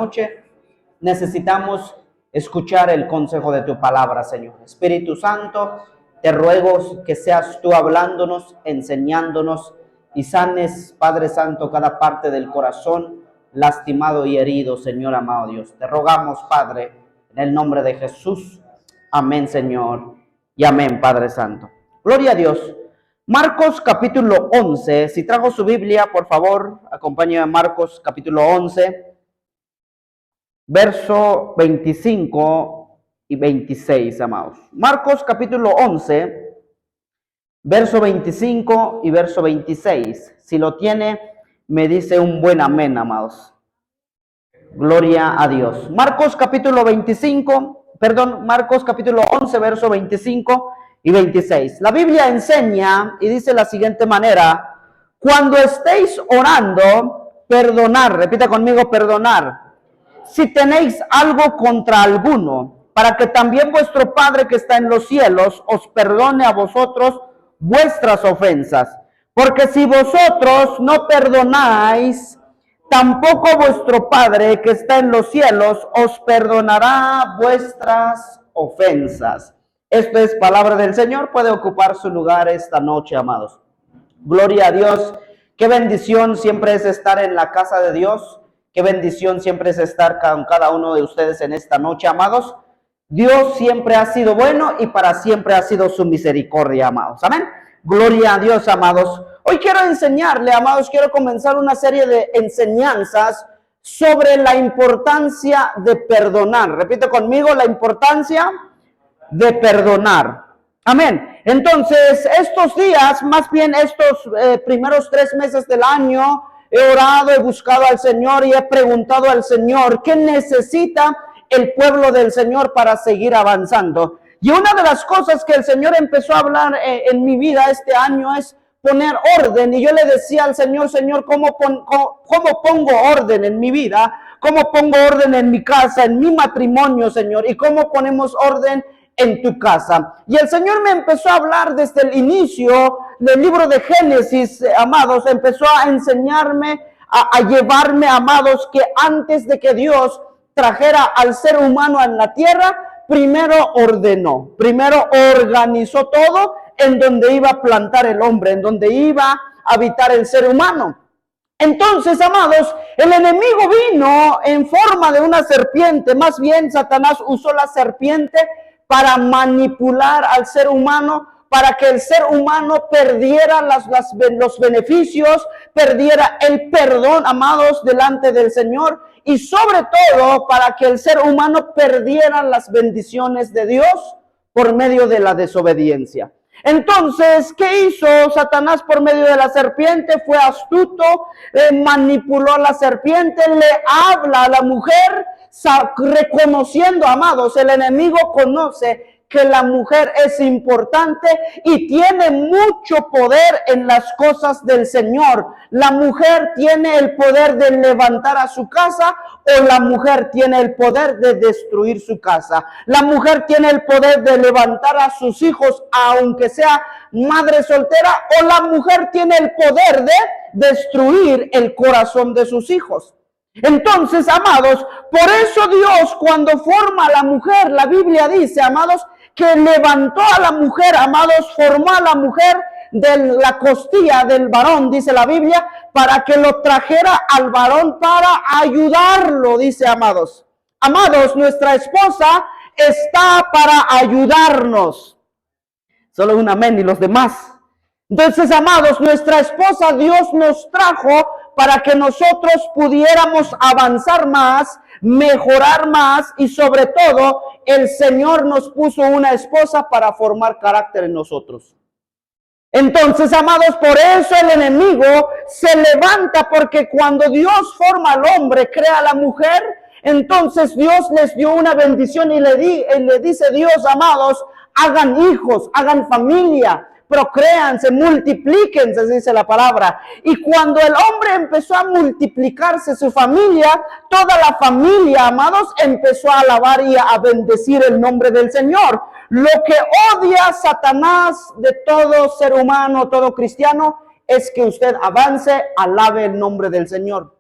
noche necesitamos escuchar el consejo de tu palabra, Señor. Espíritu Santo, te ruego que seas tú hablándonos, enseñándonos y sanes, Padre Santo, cada parte del corazón lastimado y herido, Señor amado Dios. Te rogamos, Padre, en el nombre de Jesús. Amén, Señor, y amén, Padre Santo. Gloria a Dios. Marcos capítulo 11, si trajo su Biblia, por favor, acompáñame a Marcos capítulo 11, verso 25 y 26, amados. Marcos capítulo 11, verso 25 y verso 26. Si lo tiene, me dice un buen amén, amados. Gloria a Dios. Marcos capítulo 11, verso 25 y 26. La Biblia enseña y dice la siguiente manera: cuando estéis orando, perdonad, repita conmigo, perdonar, si tenéis algo contra alguno, para que también vuestro Padre que está en los cielos os perdone a vosotros vuestras ofensas. Porque si vosotros no perdonáis, tampoco vuestro Padre que está en los cielos os perdonará vuestras ofensas. Esto es palabra del Señor. Puede ocupar su lugar esta noche, amados. Gloria a Dios. Qué bendición siempre es estar en la casa de Dios. Qué bendición siempre es estar con cada uno de ustedes en esta noche, amados. Dios siempre ha sido bueno y para siempre ha sido su misericordia, amados. Amén. Gloria a Dios, amados. Hoy quiero enseñarle, amados, quiero comenzar una serie de enseñanzas sobre la importancia de perdonar. Repito conmigo, la importancia de perdonar. Amén. Entonces, estos días, más bien estos primeros 3 meses del año, he orado, he buscado al Señor y he preguntado al Señor qué necesita el pueblo del Señor para seguir avanzando. Y una de las cosas que el Señor empezó a hablar en mi vida este año es poner orden. Y yo le decía al Señor, Señor, ¿cómo pongo orden en mi vida? ¿Cómo pongo orden en mi casa, en mi matrimonio, Señor? ¿Y cómo ponemos orden en tu casa? Y el Señor me empezó a hablar desde el inicio del libro de Génesis, amados. Empezó a enseñarme, a llevarme, amados, que antes de que Dios trajera al ser humano en la tierra, primero ordenó, primero organizó todo en donde iba a plantar el hombre, en donde iba a habitar el ser humano. Entonces, amados, el enemigo vino en forma de una serpiente. Más bien, Satanás usó la serpiente para manipular al ser humano, para que el ser humano perdiera los beneficios, perdiera el perdón, amados, delante del Señor, y sobre todo para que el ser humano perdiera las bendiciones de Dios por medio de la desobediencia. Entonces, ¿qué hizo Satanás por medio de la serpiente? Fue astuto, manipuló a la serpiente, le habla a la mujer, reconociendo, amados, el enemigo conoce que la mujer es importante y tiene mucho poder en las cosas del Señor. La mujer tiene el poder de levantar a su casa, o la mujer tiene el poder de destruir su casa. La mujer tiene el poder de levantar a sus hijos, aunque sea madre soltera, o la mujer tiene el poder de destruir el corazón de sus hijos. Entonces, amados, por eso Dios, cuando forma a la mujer, la Biblia dice, amados, que levantó a la mujer, amados, formó a la mujer de la costilla del varón, dice la Biblia, para que lo trajera al varón para ayudarlo, dice, amados. Amados, nuestra esposa está para ayudarnos. Solo un amén y los demás. Entonces, amados, nuestra esposa Dios nos trajo para que nosotros pudiéramos avanzar más, mejorar más, y sobre todo el Señor nos puso una esposa para formar carácter en nosotros. Entonces, amados, por eso el enemigo se levanta, porque cuando Dios forma al hombre, crea a la mujer, entonces Dios les dio una bendición y le dice Dios, amados, hagan hijos, hagan familia, procréanse, multiplíquense, dice la palabra. Y cuando el hombre empezó a multiplicarse su familia, toda la familia, amados, empezó a alabar y a bendecir el nombre del Señor. Lo que odia Satanás de todo ser humano, todo cristiano, es que usted avance, alabe el nombre del Señor.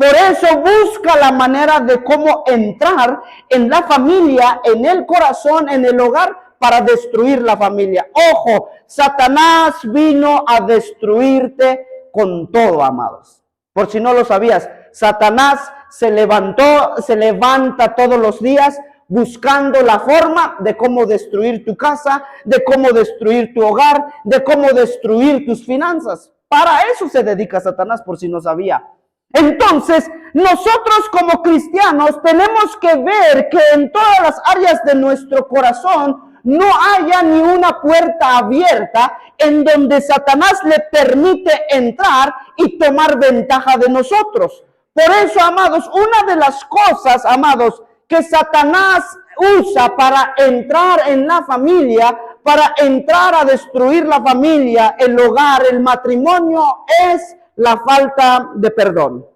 Por eso busca la manera de cómo entrar en la familia, en el corazón, en el hogar, para destruir la familia. Ojo, Satanás vino a destruirte con todo, amados. Por si no lo sabías, Satanás se levanta todos los días buscando la forma de cómo destruir tu casa, de cómo destruir tu hogar, de cómo destruir tus finanzas. Para eso se dedica Satanás, por si no sabía. Entonces, nosotros como cristianos tenemos que ver que en todas las áreas de nuestro corazón no haya ni una puerta abierta en donde Satanás le permite entrar y tomar ventaja de nosotros. Por eso, amados, una de las cosas, amados, que Satanás usa para entrar en la familia, para entrar a destruir la familia, el hogar, el matrimonio, es la falta de perdón.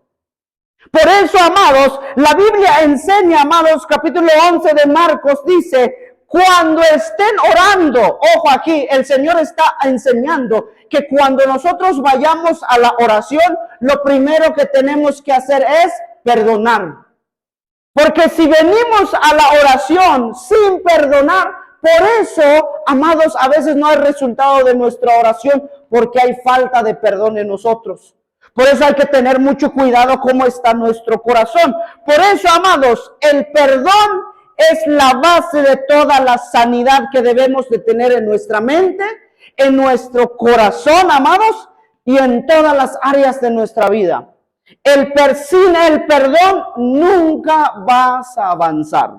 Por eso, amados, la Biblia enseña, amados, capítulo 11 de Marcos dice, cuando estén orando, ojo aquí, el Señor está enseñando que cuando nosotros vayamos a la oración, lo primero que tenemos que hacer es perdonar. Porque si venimos a la oración sin perdonar, por eso, amados, a veces no hay resultado de nuestra oración, porque hay falta de perdón en nosotros. Por eso hay que tener mucho cuidado cómo está nuestro corazón. Por eso, amados, el perdón es la base de toda la sanidad que debemos de tener en nuestra mente, en nuestro corazón, amados, y en todas las áreas de nuestra vida. Sin el perdón nunca vas a avanzar.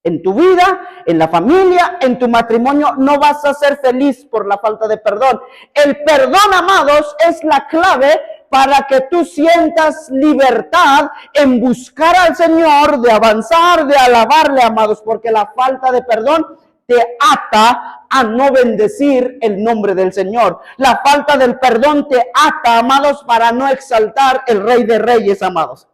En tu vida, en la familia, en tu matrimonio, no vas a ser feliz por la falta de perdón. El perdón, amados, es la clave para que tú sientas libertad en buscar al Señor, de avanzar, de alabarle, amados, porque la falta de perdón te ata a no bendecir el nombre del Señor. La falta del perdón te ata, amados, para no exaltar el Rey de Reyes, amados.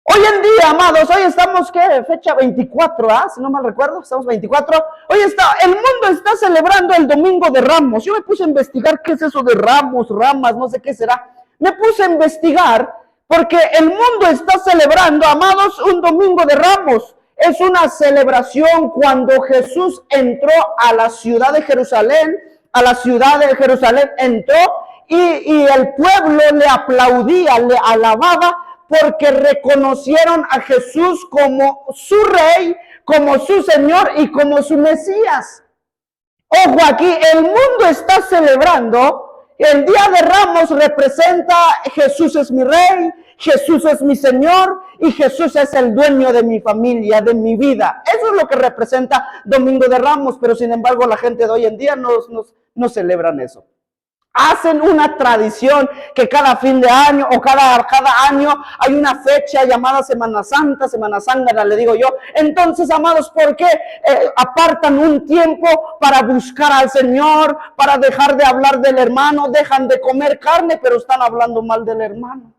Hoy en día, amados, hoy estamos, ¿qué? Fecha 24, si no mal recuerdo, estamos 24. El mundo está celebrando el Domingo de Ramos. Yo me puse a investigar qué es eso de ramos, ramas, no sé qué será. Me puse a investigar porque el mundo está celebrando, amados, un Domingo de Ramos. Es una celebración cuando Jesús entró a la ciudad de Jerusalén, entró y el pueblo le aplaudía, le alababa porque reconocieron a Jesús como su rey, como su Señor y como su Mesías. Ojo aquí, el mundo está celebrando. El Día de Ramos representa Jesús es mi rey, Jesús es mi Señor y Jesús es el dueño de mi familia, de mi vida. Eso es lo que representa Domingo de Ramos, pero sin embargo la gente de hoy en día no celebran eso. Hacen una tradición que cada fin de año o cada año hay una fecha llamada Semana Santa, le digo yo. Entonces, amados, ¿por qué apartan un tiempo para buscar al Señor, para dejar de hablar del hermano? Dejan de comer carne, pero están hablando mal del hermano.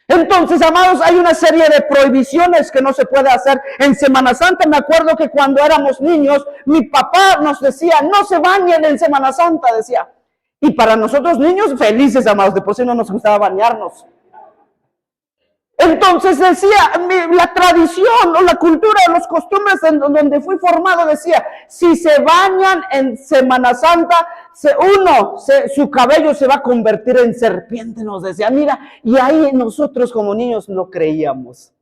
Entonces, amados, hay una serie de prohibiciones que no se puede hacer en Semana Santa. Me acuerdo que cuando éramos niños, mi papá nos decía, no se bañen en Semana Santa, decía. Y para nosotros niños felices, amados, de por sí no nos gustaba bañarnos. Entonces decía, la tradición o la cultura o las costumbres en donde fui formado decía, si se bañan en Semana Santa, su cabello se va a convertir en serpiente, nos decía. Mira, y ahí nosotros como niños lo creíamos.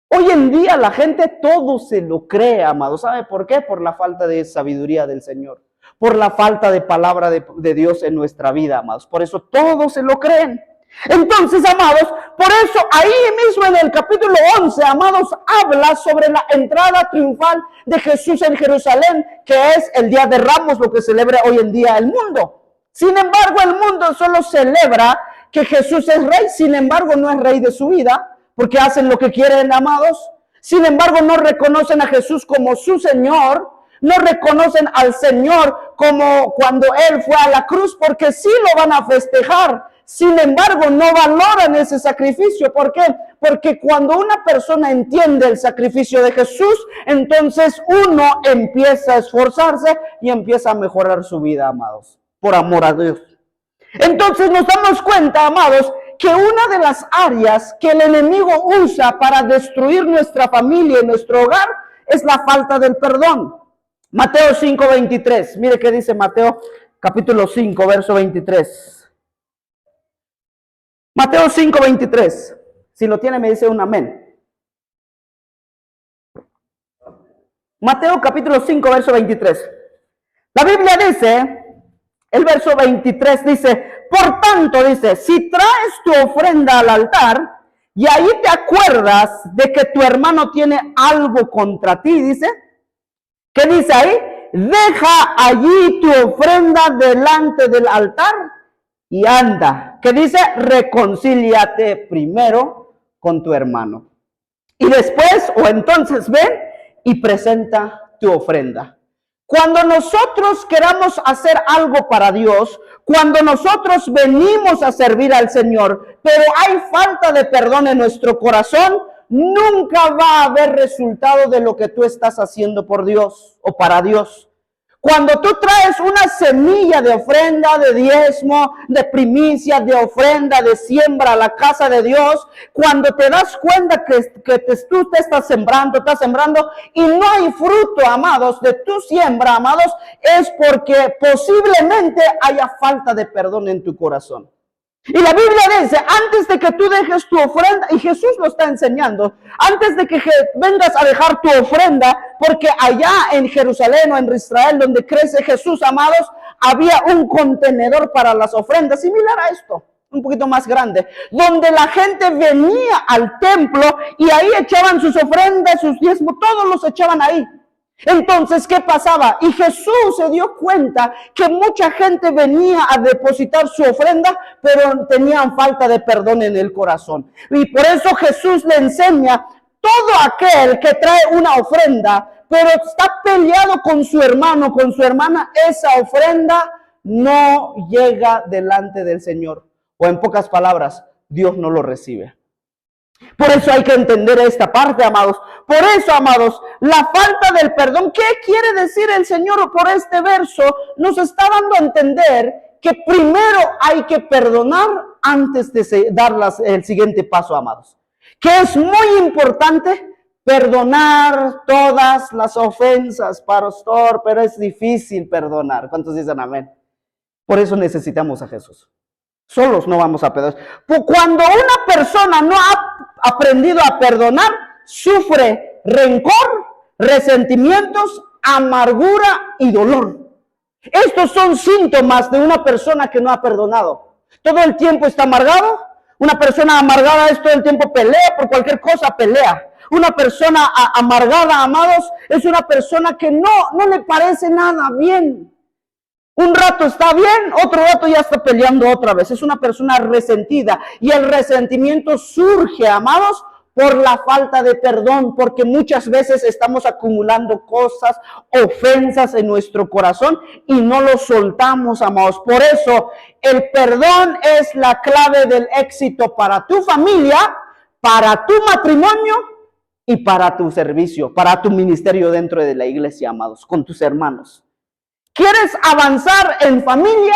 Hoy en día la gente todo se lo cree, amados. ¿Sabe por qué? Por la falta de sabiduría del Señor. Por la falta de palabra de Dios en nuestra vida, amados. Por eso todos se lo creen. Entonces, amados, por eso ahí mismo en el capítulo 11, amados, habla sobre la entrada triunfal de Jesús en Jerusalén, que es el Día de Ramos, lo que celebra hoy en día el mundo. Sin embargo, el mundo solo celebra que Jesús es rey, sin embargo, no es rey de su vida, porque hacen lo que quieren, amados. Sin embargo, no reconocen a Jesús como su Señor. No reconocen al Señor como cuando Él fue a la cruz, porque sí lo van a festejar. Sin embargo, no valoran ese sacrificio. ¿Por qué? Porque cuando una persona entiende el sacrificio de Jesús, entonces uno empieza a esforzarse y empieza a mejorar su vida, amados, por amor a Dios. Entonces nos damos cuenta, amados, que una de las áreas que el enemigo usa para destruir nuestra familia y nuestro hogar es la falta del perdón. Mateo 5:23. Mire qué dice Mateo capítulo 5, verso 23. Mateo 5:23. Si lo tiene, me dice un amén. Mateo capítulo 5, verso 23. La Biblia dice, el verso 23 dice, por tanto, dice, si traes tu ofrenda al altar y ahí te acuerdas de que tu hermano tiene algo contra ti, dice, ¿qué dice ahí? Deja allí tu ofrenda delante del altar y anda. ¿Qué dice? Reconcíliate primero con tu hermano. Y después, o entonces ven y presenta tu ofrenda. Cuando nosotros queramos hacer algo para Dios, cuando nosotros venimos a servir al Señor, pero hay falta de perdón en nuestro corazón, nunca va a haber resultado de lo que tú estás haciendo por Dios o para Dios. Cuando tú traes una semilla de ofrenda, de diezmo, de primicia, de ofrenda, de siembra a la casa de Dios, cuando te das cuenta que tú te estás sembrando y no hay fruto, amados, de tu siembra, amados, es porque posiblemente haya falta de perdón en tu corazón. Y la Biblia dice, antes de que tú dejes tu ofrenda, y Jesús lo está enseñando, antes de que vengas a dejar tu ofrenda, porque allá en Jerusalén o en Israel, donde crece Jesús, amados, había un contenedor para las ofrendas, similar a esto, un poquito más grande, donde la gente venía al templo y ahí echaban sus ofrendas, sus diezmos, todos los echaban ahí. Entonces, ¿qué pasaba? Y Jesús se dio cuenta que mucha gente venía a depositar su ofrenda, pero tenían falta de perdón en el corazón. Y por eso Jesús le enseña, todo aquel que trae una ofrenda, pero está peleado con su hermano, con su hermana, esa ofrenda no llega delante del Señor. O en pocas palabras, Dios no lo recibe. Por eso hay que entender esta parte, amados. Por eso, amados, la falta del perdón. ¿Qué quiere decir el Señor por este verso? Nos está dando a entender que primero hay que perdonar antes de dar el siguiente paso, amados. Que es muy importante perdonar todas las ofensas, pastor, pero es difícil perdonar. ¿Cuántos dicen amén? Por eso necesitamos a Jesús. Solos no vamos a perdonar. Cuando una persona no ha aprendido a perdonar, sufre rencor, resentimientos, amargura y dolor. Estos son síntomas de una persona que no ha perdonado. Todo el tiempo está amargado. Una persona amargada es todo el tiempo pelea, por cualquier cosa pelea. Una persona amargada, amados, es una persona que no le parece nada bien. Un rato está bien, otro rato ya está peleando otra vez. Es una persona resentida. Y el resentimiento surge, amados, por la falta de perdón, porque muchas veces estamos acumulando cosas, ofensas en nuestro corazón y no lo soltamos, amados. Por eso, el perdón es la clave del éxito para tu familia, para tu matrimonio y para tu servicio, para tu ministerio dentro de la iglesia, amados, con tus hermanos. ¿Quieres avanzar en familia?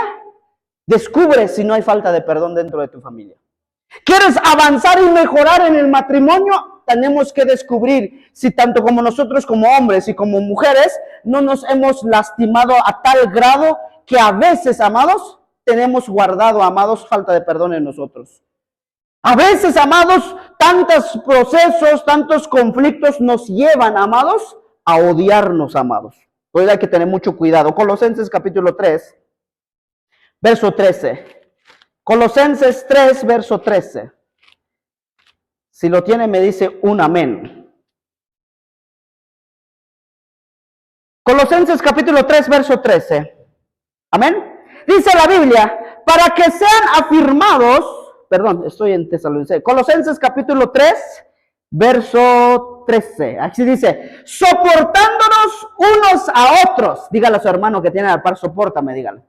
Descubre si no hay falta de perdón dentro de tu familia. ¿Quieres avanzar y mejorar en el matrimonio? Tenemos que descubrir si tanto como nosotros como hombres y como mujeres no nos hemos lastimado a tal grado que a veces, amados, tenemos guardado, amados, falta de perdón en nosotros. A veces, amados, tantos procesos, tantos conflictos nos llevan, amados, a odiarnos, amados. Hoy hay que tener mucho cuidado. Colosenses capítulo 3, verso 13. Colosenses 3, verso 13. Si lo tiene, me dice un amén. Colosenses capítulo 3, verso 13. Amén. Dice la Biblia, para que sean afirmados, perdón, estoy en Tesalonicenses. Colosenses capítulo 3, verso 13. Así dice, soportándonos unos a otros. Dígale a su hermano que tiene al par, sopórtame, dígale.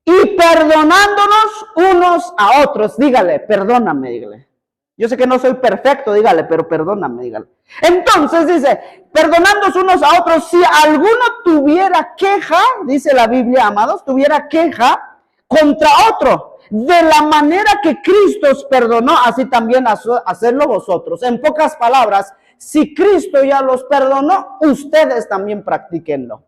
Y perdonándonos unos a otros. Dígale, perdóname, dígale. Yo sé que no soy perfecto, dígale, pero perdóname, dígale. Entonces dice, perdonándonos unos a otros, si alguno tuviera queja, dice la Biblia, amados, tuviera queja contra otro. de la manera que Cristo os perdonó, así también hacerlo vosotros. En pocas palabras, si Cristo ya los perdonó, ustedes también practíquenlo.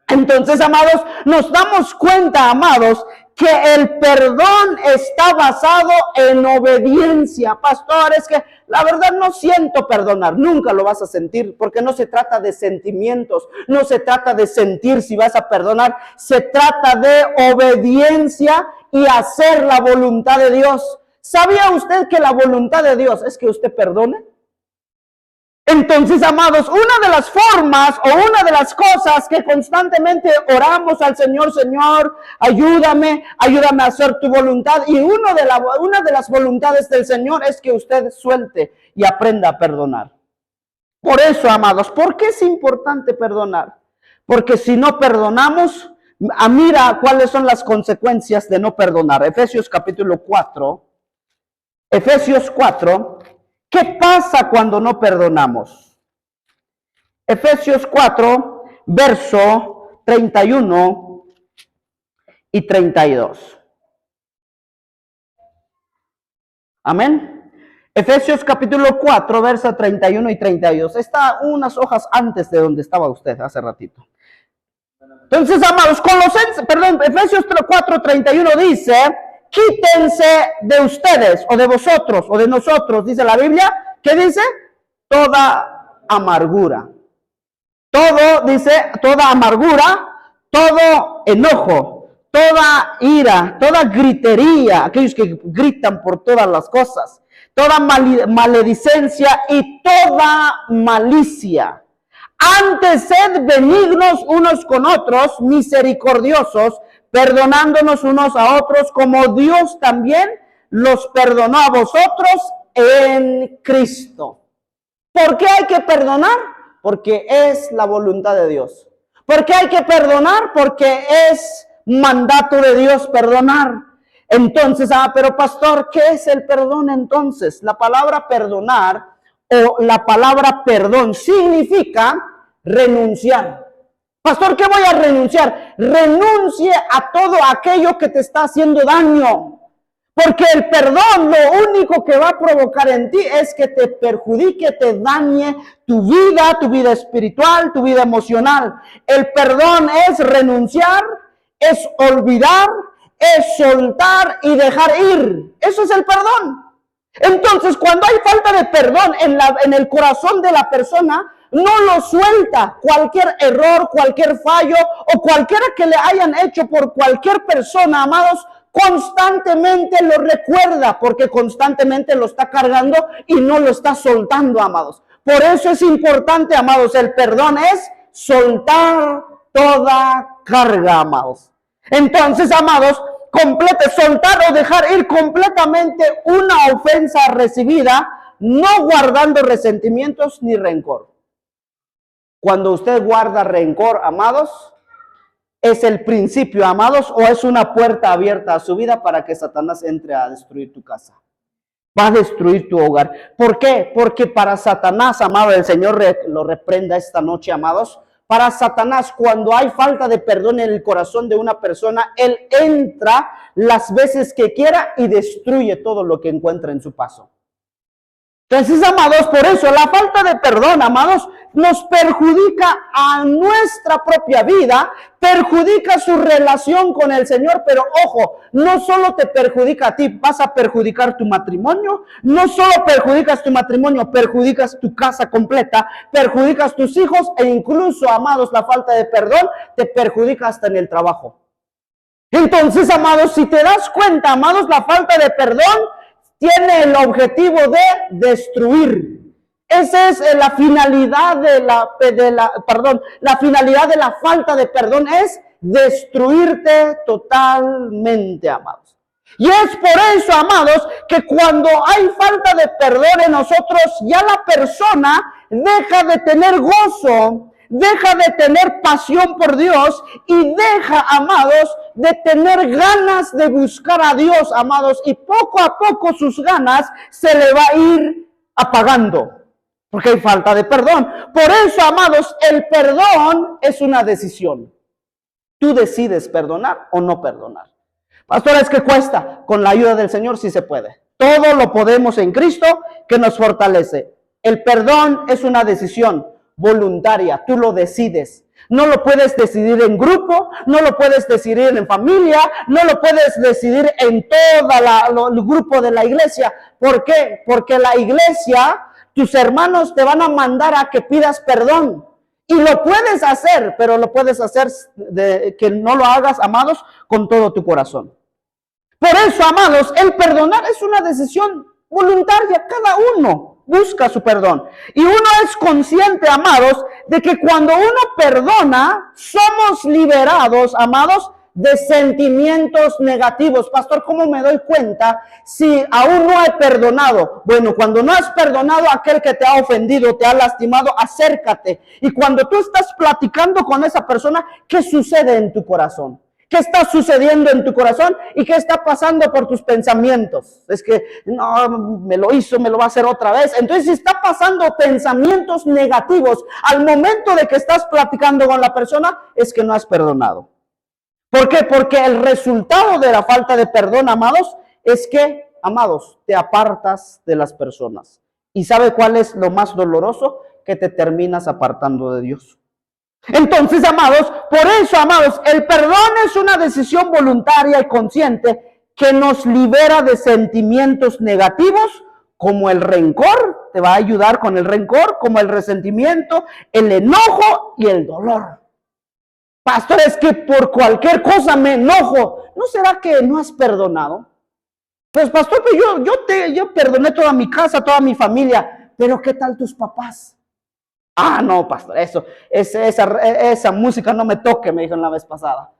Entonces, amados, nos damos cuenta, amados, que el perdón está basado en obediencia. Pastor, es que la verdad no siento perdonar. Nunca lo vas a sentir, porque no se trata de sentimientos, no se trata de sentir si vas a perdonar, se trata de obediencia y hacer la voluntad de Dios. ¿Sabía usted que la voluntad de Dios es que usted perdone? Entonces, amados, una de las formas o una de las cosas que constantemente oramos al Señor, Señor, ayúdame a hacer tu voluntad. Y una de las voluntades del Señor es que usted suelte y aprenda a perdonar. Por eso, amados, ¿por qué es importante perdonar? Porque si no perdonamos, mira cuáles son las consecuencias de no perdonar. Efesios capítulo 4. Efesios 4. ¿Qué pasa cuando no perdonamos? Efesios 4, verso 31 y 32. Amén. Efesios capítulo 4, verso 31 y 32. Está unas hojas antes de donde estaba usted hace ratito. Entonces, amados, Efesios 4, 31 dice: quítense de ustedes, o de vosotros, o de nosotros, dice la Biblia. ¿Qué dice? Toda amargura. Toda amargura, todo enojo, toda ira, toda gritería, aquellos que gritan por todas las cosas, toda maledicencia y toda malicia. Antes sed benignos unos con otros, misericordiosos, perdonándonos unos a otros, como Dios también los perdonó a vosotros en Cristo. ¿Por qué hay que perdonar? Porque es la voluntad de Dios. ¿Por qué hay que perdonar? Porque es mandato de Dios perdonar. Entonces, pero pastor, ¿qué es el perdón entonces? La palabra perdonar o la palabra perdón significa renunciar. Pastor, ¿qué voy a renunciar? Renuncie a todo aquello que te está haciendo daño. Porque el perdón lo único que va a provocar en ti es que te perjudique, te dañe tu vida espiritual, tu vida emocional. El perdón es renunciar, es olvidar, es soltar y dejar ir. Eso es el perdón. Entonces, cuando hay falta de perdón en el corazón de la persona, no lo suelta. Cualquier error, cualquier fallo o cualquiera que le hayan hecho por cualquier persona, amados, constantemente lo recuerda, porque constantemente lo está cargando y no lo está soltando, amados. Por eso es importante, amados, el perdón es soltar toda carga, amados. Entonces, amados, soltar o dejar ir completamente una ofensa recibida, no guardando resentimientos ni rencor. Cuando usted guarda rencor, amados, ¿es el principio, amados, o es una puerta abierta a su vida para que Satanás entre a destruir tu casa? Va a destruir tu hogar. ¿Por qué? Porque para Satanás, amado, el Señor lo reprenda esta noche, amados. Para Satanás, cuando hay falta de perdón en el corazón de una persona, él entra las veces que quiera y destruye todo lo que encuentra en su paso. Entonces, amados, por eso la falta de perdón, amados, nos perjudica a nuestra propia vida, perjudica su relación con el Señor, pero ojo, no solo te perjudica a ti, vas a perjudicar tu matrimonio, no solo perjudicas tu matrimonio, perjudicas tu casa completa, perjudicas tus hijos e incluso, amados, la falta de perdón te perjudica hasta en el trabajo. Entonces, amados, si te das cuenta, amados, la falta de perdón tiene el objetivo de destruir. Esa es la finalidad la finalidad de la falta de perdón es destruirte totalmente, amados. Y es por eso, amados, que cuando hay falta de perdón en nosotros, ya la persona deja de tener gozo, deja de tener pasión por Dios y deja, amados, de tener ganas de buscar a Dios, amados, y poco a poco sus ganas se le va a ir apagando, porque hay falta de perdón. Por eso, amados, el perdón es una decisión. Tú decides perdonar o no perdonar. Pastor, es que cuesta. Con la ayuda del Señor sí se puede. Todo lo podemos en Cristo que nos fortalece. El perdón es una decisión voluntaria. Tú lo decides. No lo puedes decidir en grupo, no lo puedes decidir en familia, no lo puedes decidir en todo el grupo de la iglesia. ¿Por qué? Porque la iglesia, tus hermanos te van a mandar a que pidas perdón. Y lo puedes hacer, pero lo puedes hacer que no lo hagas, amados, con todo tu corazón. Por eso, amados, el perdonar es una decisión voluntaria. Cada uno busca su perdón. Y uno es consciente, amados, de que cuando uno perdona, somos liberados, amados, de sentimientos negativos. Pastor, ¿cómo me doy cuenta si aún no he perdonado? Bueno, cuando no has perdonado a aquel que te ha ofendido, te ha lastimado, acércate. Y cuando tú estás platicando con esa persona, ¿qué sucede en tu corazón? ¿Qué está sucediendo en tu corazón y qué está pasando por tus pensamientos? Es que no, me lo hizo, me lo va a hacer otra vez. Entonces, si está pasando pensamientos negativos al momento de que estás platicando con la persona, es que no has perdonado. ¿Por qué? Porque el resultado de la falta de perdón, amados, es que, amados, te apartas de las personas. ¿Y sabe cuál es lo más doloroso? Que te terminas apartando de Dios. Entonces, amados, por eso, amados, el perdón es una decisión voluntaria y consciente que nos libera de sentimientos negativos, como el rencor, te va a ayudar con el rencor, como el resentimiento, el enojo y el dolor. Pastor, es que por cualquier cosa me enojo. ¿No será que no has perdonado? Pues, pastor, pues yo perdoné toda mi casa, toda mi familia, pero ¿qué tal tus papás? Ah, no, pastor, esa música no me toque, me dijo la vez pasada.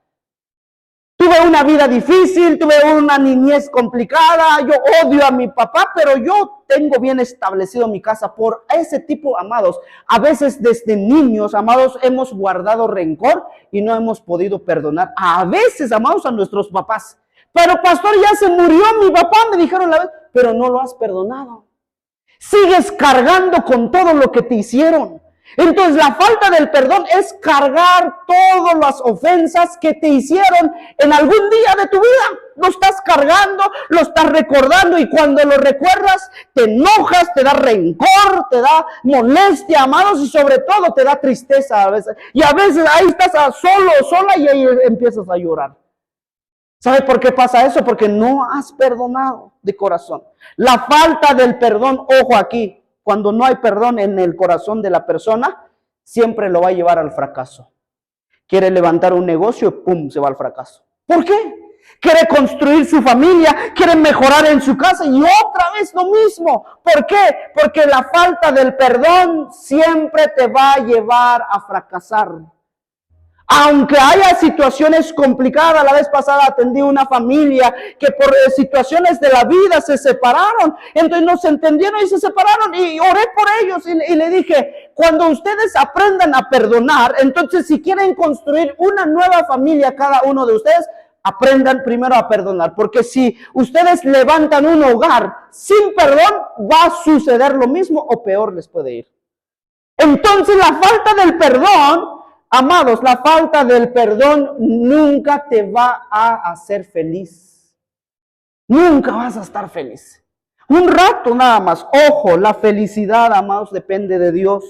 Tuve una vida difícil, tuve una niñez complicada, yo odio a mi papá, pero yo tengo bien establecido mi casa. Por ese tipo, amados, a veces desde niños, amados, hemos guardado rencor y no hemos podido perdonar. A veces, amados, a nuestros papás. Pero, pastor, ya se murió mi papá, me dijeron la vez, pero no lo has perdonado. Sigues cargando con todo lo que te hicieron. Entonces la falta del perdón es cargar todas las ofensas que te hicieron en algún día de tu vida. Lo estás cargando, lo estás recordando y cuando lo recuerdas te enojas, te da rencor, te da molestia, amados, y sobre todo te da tristeza a veces. Y a veces ahí estás solo o sola y ahí empiezas a llorar. ¿Sabe por qué pasa eso? Porque no has perdonado de corazón. La falta del perdón, ojo aquí, cuando no hay perdón en el corazón de la persona, siempre lo va a llevar al fracaso. Quiere levantar un negocio y ¡pum! Se va al fracaso. ¿Por qué? Quiere construir su familia, quiere mejorar en su casa y otra vez lo mismo. ¿Por qué? Porque la falta del perdón siempre te va a llevar a fracasar. Aunque haya situaciones complicadas, la vez pasada atendí una familia que por situaciones de la vida se separaron, entonces no se entendieron y se separaron y oré por ellos y le dije, cuando ustedes aprendan a perdonar, entonces si quieren construir una nueva familia cada uno de ustedes, aprendan primero a perdonar, porque si ustedes levantan un hogar sin perdón, va a suceder lo mismo o peor les puede ir. Entonces la falta del perdón, amados, la falta del perdón nunca te va a hacer feliz. Nunca vas a estar feliz. Un rato nada más. Ojo, la felicidad, amados, depende de Dios,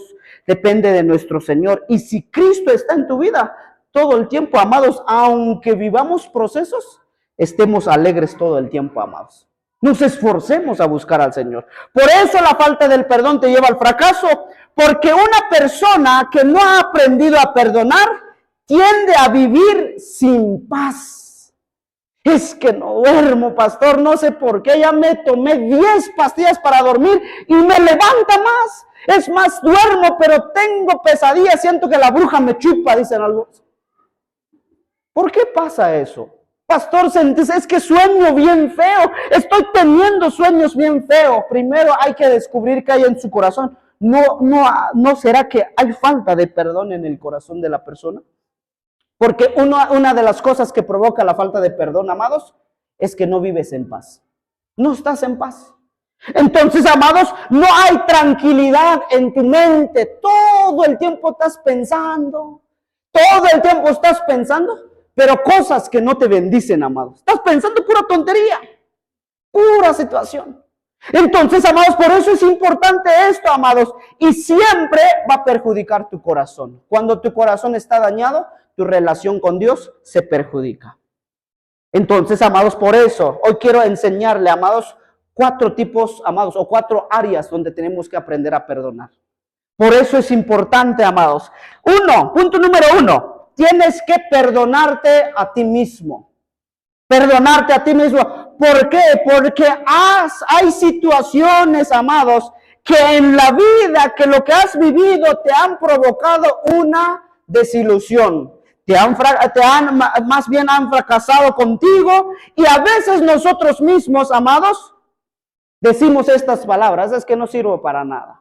depende de nuestro Señor. Y si Cristo está en tu vida todo el tiempo, amados, aunque vivamos procesos, estemos alegres todo el tiempo, amados. Nos esforcemos a buscar al Señor. Por eso la falta del perdón te lleva al fracaso, porque una persona que no ha aprendido a perdonar tiende a vivir sin paz. Es que no duermo, pastor, no sé por qué, ya me tomé 10 pastillas para dormir y me levanta más. Es más, duermo, pero tengo pesadillas, siento que la bruja me chupa, dicen algunos. ¿Por qué pasa eso? Pastor, es que sueño bien feo, estoy teniendo sueños bien feos. Primero hay que descubrir qué hay en su corazón. ¿No será que hay falta de perdón en el corazón de la persona? Porque una de las cosas que provoca la falta de perdón, amados, es que no vives en paz. No estás en paz. Entonces, amados, no hay tranquilidad en tu mente. Todo el tiempo estás pensando. Todo el tiempo estás pensando. pero cosas que no te bendicen, amados. Estás pensando pura tontería, pura situación. Entonces, amados, por eso es importante esto, amados, y siempre va a perjudicar tu corazón. Cuando tu corazón está dañado, tu relación con Dios se perjudica. Entonces, amados, por eso, hoy quiero enseñarle, amados, 4 tipos, amados, o 4 áreas donde tenemos que aprender a perdonar. Por eso es importante, amados. Punto número 1, tienes que perdonarte a ti mismo. Perdonarte a ti mismo. ¿Por qué? Porque hay situaciones, amados, que en la vida, que lo que has vivido te han provocado una desilusión. Más bien han fracasado contigo, y a veces nosotros mismos, amados, decimos estas palabras: es que no sirvo para nada.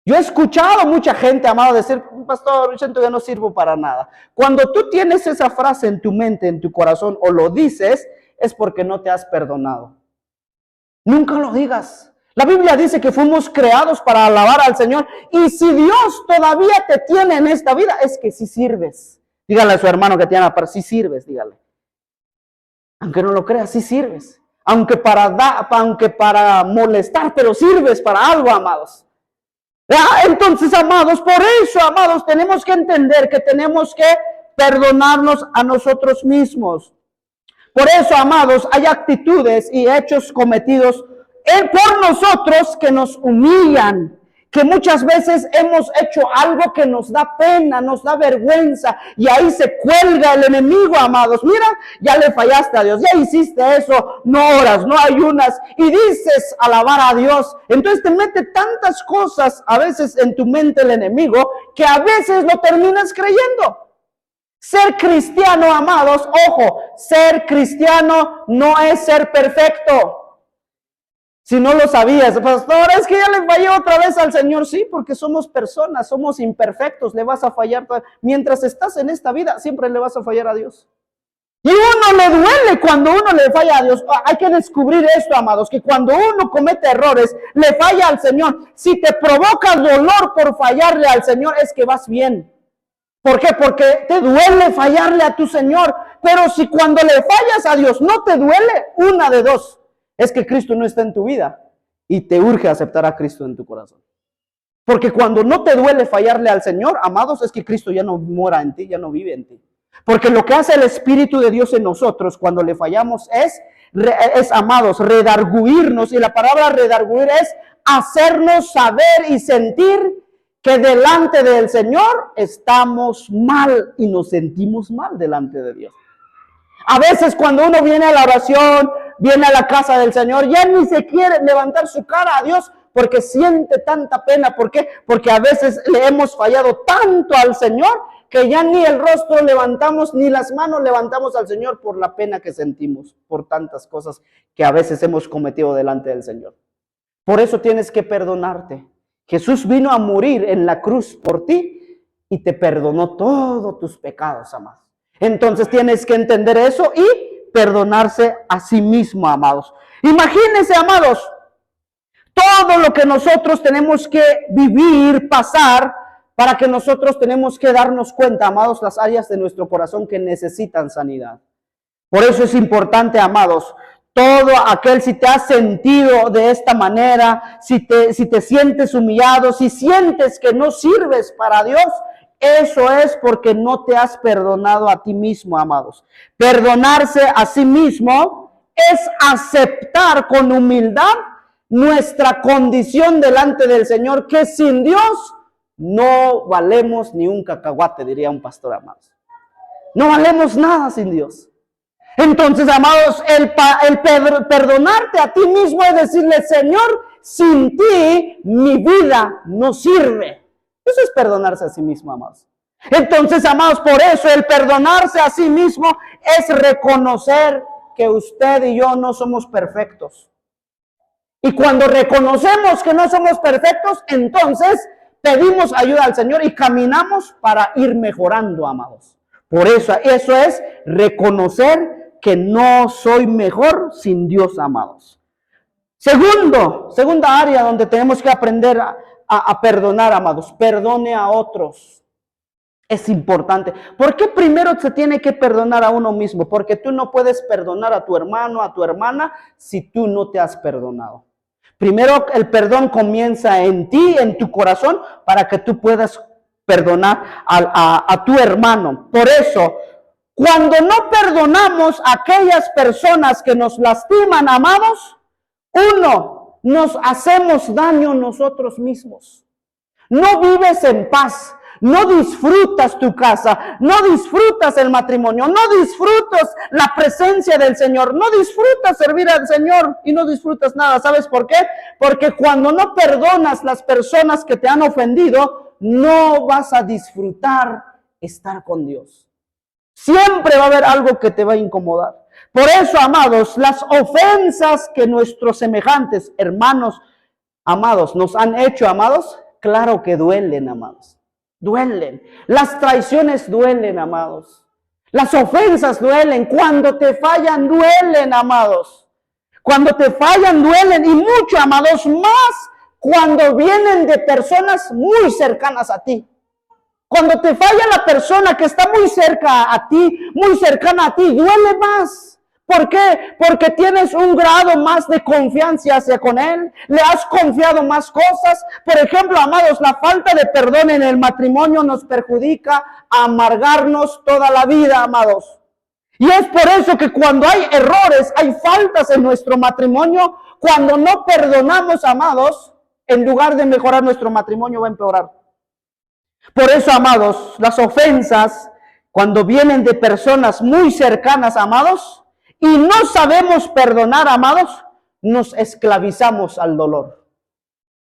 Yo he escuchado a mucha gente, amado, decir: pastor, yo siento que no sirvo para nada. Cuando tú tienes esa frase en tu mente, en tu corazón, o lo dices, es porque no te has perdonado. Nunca lo digas. La Biblia dice que fuimos creados para alabar al Señor, y si Dios todavía te tiene en esta vida, es que sí sirves. Dígale a su hermano que te ama, pero sí sirves, dígale. Aunque no lo creas, sí sirves. Aunque para molestar, pero sirves para algo, amados. Entonces, amados, por eso, amados, tenemos que entender que tenemos que perdonarnos a nosotros mismos. Por eso, amados, hay actitudes y hechos cometidos por nosotros que nos humillan, que muchas veces hemos hecho algo que nos da pena, nos da vergüenza, y ahí se cuelga el enemigo, amados. Mira, ya le fallaste a Dios, ya hiciste eso, no oras, no ayunas, y dices alabar a Dios. Entonces te mete tantas cosas a veces en tu mente el enemigo, que a veces lo terminas creyendo. Ser cristiano, amados, ojo, ser cristiano no es ser perfecto. Si no lo sabías, pastor, es que ya le fallé otra vez al Señor. Sí, porque somos personas, somos imperfectos, le vas a fallar. Mientras estás en esta vida, siempre le vas a fallar a Dios. Y uno le duele cuando uno le falla a Dios. Hay que descubrir esto, amados, que cuando uno comete errores, le falla al Señor. Si te provoca dolor por fallarle al Señor, es que vas bien. ¿Por qué? Porque te duele fallarle a tu Señor. Pero si cuando le fallas a Dios no te duele, una de dos: es que Cristo no está en tu vida y te urge aceptar a Cristo en tu corazón. Porque cuando no te duele fallarle al Señor, amados, es que Cristo ya no mora en ti, ya no vive en ti. Porque lo que hace el Espíritu de Dios en nosotros cuando le fallamos es, amados, redarguirnos. Y la palabra redarguir es hacernos saber y sentir que delante del Señor estamos mal, y nos sentimos mal delante de Dios. A veces cuando uno viene a la oración, viene a la casa del Señor, ya ni se quiere levantar su cara a Dios porque siente tanta pena. ¿Por qué? Porque a veces le hemos fallado tanto al Señor que ya ni el rostro levantamos, ni las manos levantamos al Señor por la pena que sentimos, por tantas cosas que a veces hemos cometido delante del Señor. Por eso tienes que perdonarte. Jesús vino a morir en la cruz por ti y te perdonó todos tus pecados, amados. Entonces tienes que entender eso y perdonarse a sí mismo, amados. Imagínense, amados, todo lo que nosotros tenemos que vivir, pasar, para que nosotros tenemos que darnos cuenta, amados, las áreas de nuestro corazón que necesitan sanidad. Por eso es importante, amados, todo aquel, si te has sentido de esta manera, si te sientes humillado, si sientes que no sirves para Dios, eso es porque no te has perdonado a ti mismo, amados. Perdonarse a sí mismo es aceptar con humildad nuestra condición delante del Señor, que sin Dios no valemos ni un cacahuate, diría un pastor, amados. No valemos nada sin Dios. Entonces, amados, el perdonarte a ti mismo es decirle: Señor, sin ti mi vida no sirve. Eso es perdonarse a sí mismo, amados. Entonces, amados, por eso el perdonarse a sí mismo es reconocer que usted y yo no somos perfectos. Y cuando reconocemos que no somos perfectos, entonces pedimos ayuda al Señor y caminamos para ir mejorando, amados. Por eso es reconocer que no soy mejor sin Dios, amados. Segunda área donde tenemos que aprender a perdonar, amados. Perdone a otros. Es importante. ¿Por qué primero se tiene que perdonar a uno mismo? Porque tú no puedes perdonar a tu hermano, a tu hermana, si tú no te has perdonado. Primero el perdón comienza en ti, en tu corazón, para que tú puedas perdonar a tu hermano. Por eso, cuando no perdonamos a aquellas personas que nos lastiman, amados, uno, nos hacemos daño nosotros mismos. No vives en paz. No disfrutas tu casa, no disfrutas el matrimonio, no disfrutas la presencia del Señor, no disfrutas servir al Señor y no disfrutas nada. ¿Sabes por qué? Porque cuando no perdonas las personas que te han ofendido, no vas a disfrutar estar con Dios. Siempre va a haber algo que te va a incomodar. Por eso, amados, las ofensas que nuestros semejantes, hermanos, amados, nos han hecho, amados, claro que duelen, amados. Duelen. Las traiciones duelen, amados. Las ofensas duelen. Cuando te fallan, duelen, amados. Cuando te fallan, duelen. Y mucho, amados, más cuando vienen de personas muy cercanas a ti. Cuando te falla la persona que está muy cerca a ti, muy cercana a ti, duele más. ¿Por qué? Porque tienes un grado más de confianza hacia con él. Le has confiado más cosas. Por ejemplo, amados, la falta de perdón en el matrimonio nos perjudica a amargarnos toda la vida, amados. Y es por eso que cuando hay errores, hay faltas en nuestro matrimonio, cuando no perdonamos, amados, en lugar de mejorar nuestro matrimonio va a empeorar. Por eso, amados, las ofensas, cuando vienen de personas muy cercanas, amados, y no sabemos perdonar, amados, nos esclavizamos al dolor.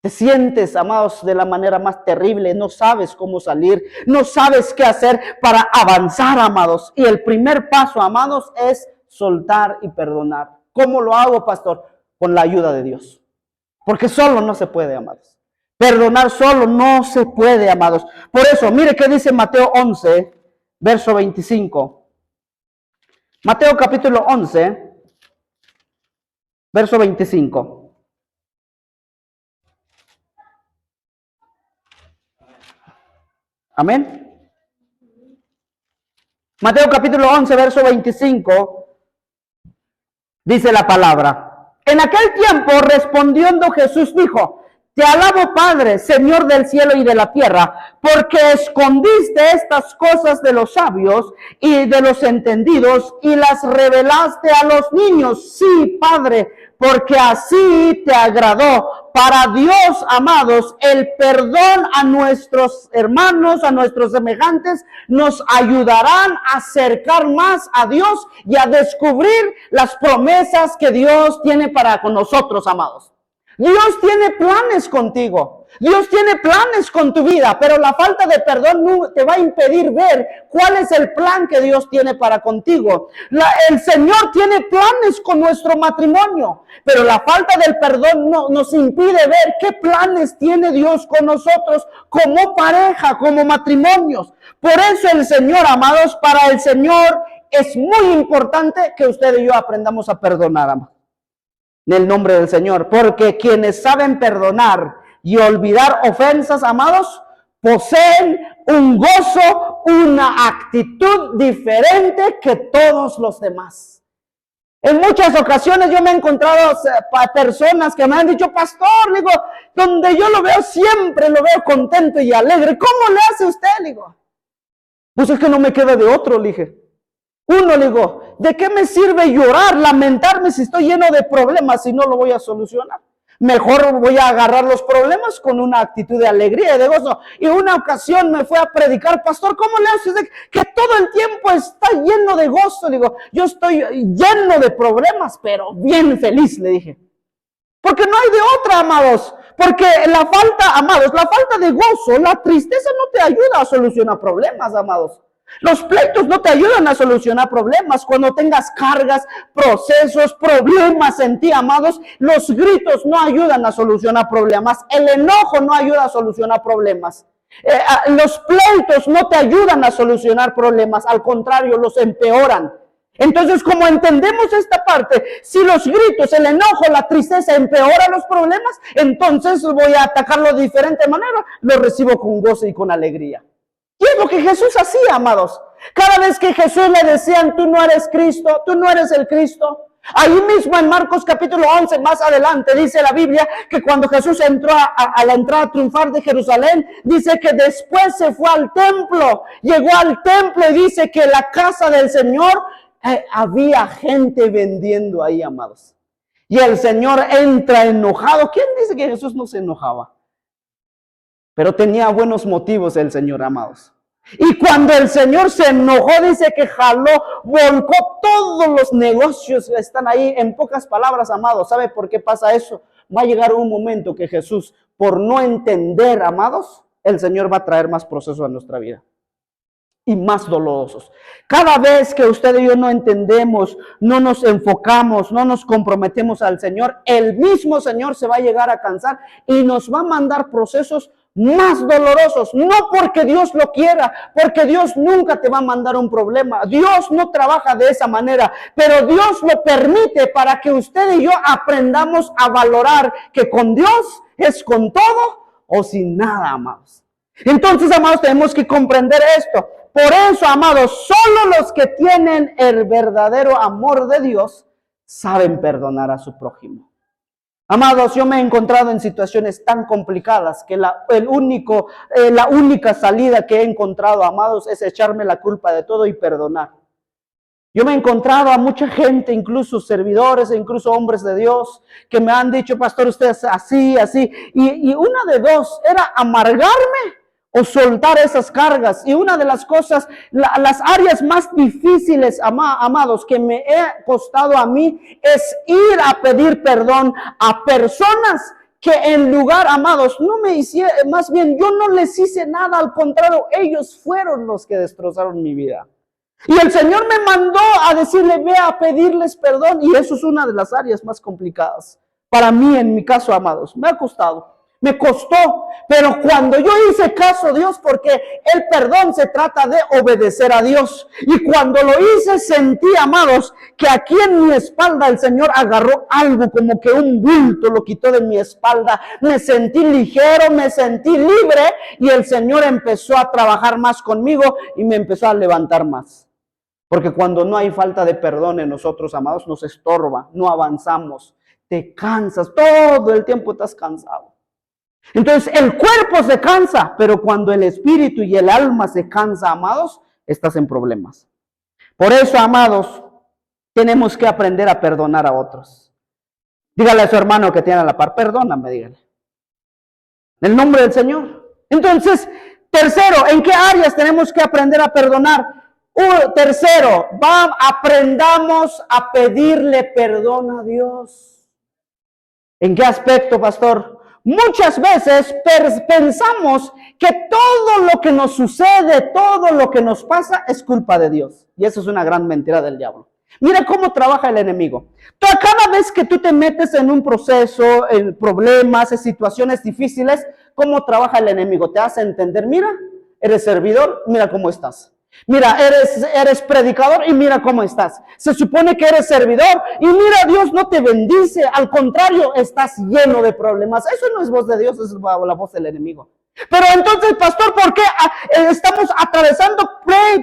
Te sientes, amados, de la manera más terrible, no sabes cómo salir, no sabes qué hacer para avanzar, amados. Y el primer paso, amados, es soltar y perdonar. ¿Cómo lo hago, pastor? Con la ayuda de Dios. Porque solo no se puede, amados. Perdonar solo no se puede, amados. Por eso, mire qué dice Mateo 11, verso 25. Mateo capítulo 11, verso 25. Amén. Mateo capítulo 11, verso 25, dice la palabra. En aquel tiempo respondiendo Jesús dijo: Te alabo, Padre, Señor del cielo y de la tierra, porque escondiste estas cosas de los sabios y de los entendidos y las revelaste a los niños. Sí, Padre, porque así te agradó. Para Dios, amados, el perdón a nuestros hermanos, a nuestros semejantes, nos ayudarán a acercar más a Dios y a descubrir las promesas que Dios tiene para con nosotros, amados. Dios tiene planes contigo. Dios tiene planes con tu vida, pero la falta de perdón no te va a impedir ver cuál es el plan que Dios tiene para contigo. El Señor tiene planes con nuestro matrimonio, pero la falta del perdón nos impide ver qué planes tiene Dios con nosotros como pareja, como matrimonios. Por eso el Señor, amados, para el Señor es muy importante que usted y yo aprendamos a perdonar, amados. En el nombre del Señor, porque quienes saben perdonar y olvidar ofensas, amados, poseen un gozo, una actitud diferente que todos los demás. En muchas ocasiones yo me he encontrado personas que me han dicho: pastor, le digo, donde yo lo veo siempre lo veo contento y alegre. ¿Cómo le hace usted? Le digo, pues es que no me queda de otro, le dije. Uno, le digo, ¿de qué me sirve llorar, lamentarme si estoy lleno de problemas y no lo voy a solucionar? Mejor voy a agarrar los problemas con una actitud de alegría y de gozo. Y una ocasión me fue a predicar: pastor, ¿cómo le hace usted que todo el tiempo está lleno de gozo? Le digo, yo estoy lleno de problemas, pero bien feliz, le dije. Porque no hay de otra, amados. Porque la falta, amados, la falta de gozo, la tristeza no te ayuda a solucionar problemas, amados. Los pleitos no te ayudan a solucionar problemas. Cuando tengas cargas, procesos, problemas en ti, amados, los gritos no ayudan a solucionar problemas. El enojo no ayuda a solucionar problemas. Los pleitos no te ayudan a solucionar problemas. Al contrario, los empeoran. Entonces, como entendemos esta parte, si los gritos, el enojo, la tristeza empeoran los problemas, entonces voy a atacarlo de diferente manera. Lo recibo con gozo y con alegría. ¿Quién es lo que Jesús hacía, amados? Cada vez que Jesús le decían, tú no eres Cristo, tú no eres el Cristo. Ahí mismo en Marcos capítulo 11, más adelante, dice la Biblia que cuando Jesús entró a la entrada triunfal de Jerusalén, dice que después se fue al templo, llegó al templo y dice que en la casa del Señor había gente vendiendo ahí, amados. Y el Señor entra enojado. ¿Quién dice que Jesús no se enojaba? Pero tenía buenos motivos el Señor, amados. Y cuando el Señor se enojó, dice que jaló, volcó todos los negocios que están ahí. En pocas palabras, amados, ¿sabe por qué pasa eso? Va a llegar un momento que Jesús, por no entender, amados, el Señor va a traer más procesos a nuestra vida. Y más dolorosos. Cada vez que usted y yo no entendemos, no nos enfocamos, no nos comprometemos al Señor, el mismo Señor se va a llegar a cansar y nos va a mandar procesos más dolorosos, no porque Dios lo quiera, porque Dios nunca te va a mandar un problema. Dios no trabaja de esa manera, pero Dios lo permite para que usted y yo aprendamos a valorar que con Dios es con todo o sin nada, amados. Entonces, amados, tenemos que comprender esto. Por eso, amados, solo los que tienen el verdadero amor de Dios saben perdonar a su prójimo. Amados, yo me he encontrado en situaciones tan complicadas que la única salida que he encontrado, amados, es echarme la culpa de todo y perdonar. Yo me he encontrado a mucha gente, incluso servidores, incluso hombres de Dios, que me han dicho, pastor, usted es así, así. Y una de dos, era amargarme o soltar esas cargas. Y una de las cosas, las áreas más difíciles, amados, que me he costado a mí, es ir a pedir perdón a personas que en lugar, amados, no me hicieron, más bien yo no les hice nada, al contrario, ellos fueron los que destrozaron mi vida. Y el Señor me mandó a decirle, ve a pedirles perdón, y eso es una de las áreas más complicadas. Para mí, en mi caso, amados, me ha costado. Me costó, pero cuando yo hice caso a Dios, porque el perdón se trata de obedecer a Dios. Y cuando lo hice, sentí, amados, que aquí en mi espalda el Señor agarró algo, como que un bulto lo quitó de mi espalda. Me sentí ligero, me sentí libre, y el Señor empezó a trabajar más conmigo y me empezó a levantar más. Porque cuando no hay falta de perdón en nosotros, amados, nos estorba, no avanzamos, te cansas, todo el tiempo estás cansado. Entonces el cuerpo se cansa, pero cuando el espíritu y el alma se cansa, amados, estás en problemas. Por eso, amados, tenemos que aprender a perdonar a otros. Dígale a su hermano que tiene a la par, perdóname, dígale. En el nombre del Señor. Entonces, tercero, ¿en qué áreas tenemos que aprender a perdonar? Tercero, aprendamos a pedirle perdón a Dios. ¿En qué aspecto, pastor? Muchas veces pensamos que todo lo que nos sucede, todo lo que nos pasa es culpa de Dios. Y eso es una gran mentira del diablo. Mira cómo trabaja el enemigo. Cada vez que tú te metes en un proceso, en problemas, en situaciones difíciles, ¿cómo trabaja el enemigo? Te hace entender, mira, eres servidor, mira cómo estás. Mira, eres predicador y mira cómo estás. Se supone que eres servidor y mira, Dios no te bendice. Al contrario, estás lleno de problemas. Eso no es voz de Dios, es la voz del enemigo. Pero entonces, pastor, ¿por qué estamos atravesando